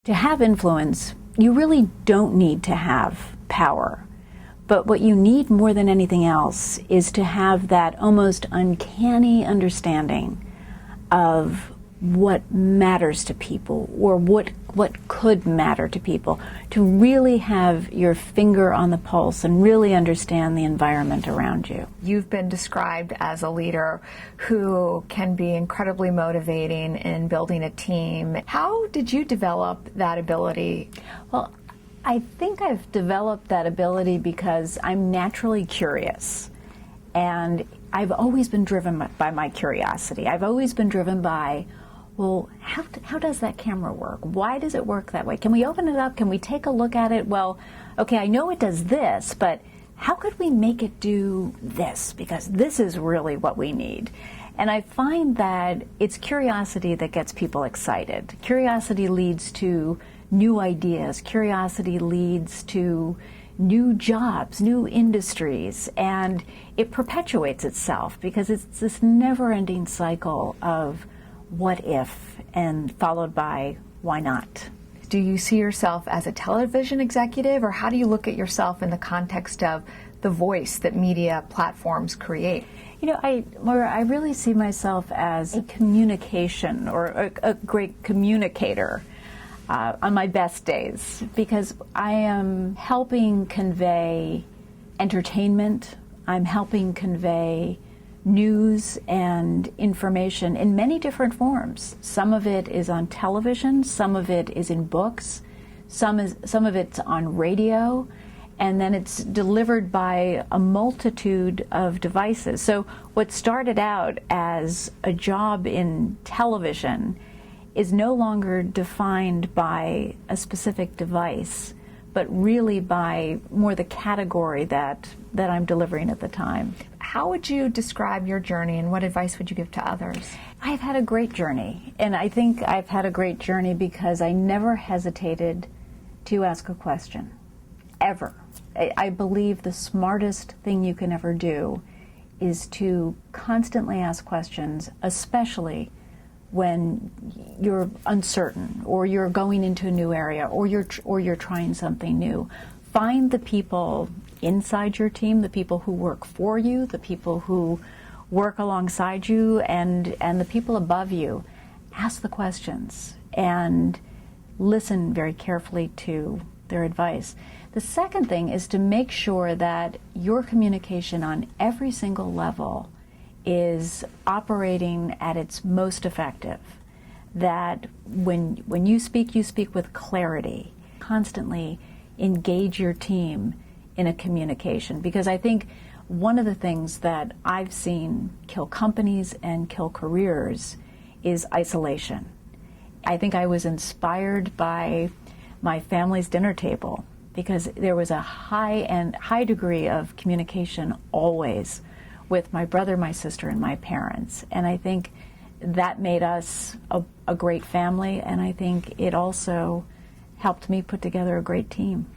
To have influence, you really don't need to have power. But what you need more than anything else is to have that almost uncanny understanding of what matters to people, or what could matter to people, to really have your finger on the pulse and really understand the environment around you. You've been described as a leader who can be incredibly motivating in building a team. How did you develop that ability? Well, I think I've developed that ability because I'm naturally curious, and I've always been driven by my curiosity. I've always been driven by, well, how does that camera work? Why does it work that way? Can we open it up? Can we take a look at it? Well, okay, I know it does this, but how could we make it do this? Because this is really what we need. And I find that it's curiosity that gets people excited. Curiosity leads to new ideas. Curiosity leads to new jobs, new industries, and it perpetuates itself because it's this never-ending cycle of what if, and followed by why not. Do you see yourself as a television executive, or how do you look at yourself in the context of the voice that media platforms create? You know, I really see myself as a communication, or a great communicator on my best days, because I am helping convey entertainment, I'm helping convey news and information in many different forms. Some of it is on television, some of it is in books, some of it's on radio, and then it's delivered by a multitude of devices. So what started out as a job in television is no longer defined by a specific device, but really by more the category that I'm delivering at the time. How would you describe your journey, and what advice would you give to others? I've had a great journey, and I think I've had a great journey because I never hesitated to ask a question, ever. I believe the smartest thing you can ever do is to constantly ask questions, especially when you're uncertain, or you're going into a new area, or you're trying something new. Find the people inside your team, the people who work for you, the people who work alongside you, and the people above you. Ask the questions and listen very carefully to their advice. The second thing is to make sure that your communication on every single level is operating at its most effective. That when you speak with clarity. Constantly engage your team in a communication, because I think one of the things that I've seen kill companies and kill careers is isolation. I think I was inspired by my family's dinner table because there was a high degree of communication always with my brother, my sister, and my parents. And I think that made us a great family, and I think it also helped me put together a great team.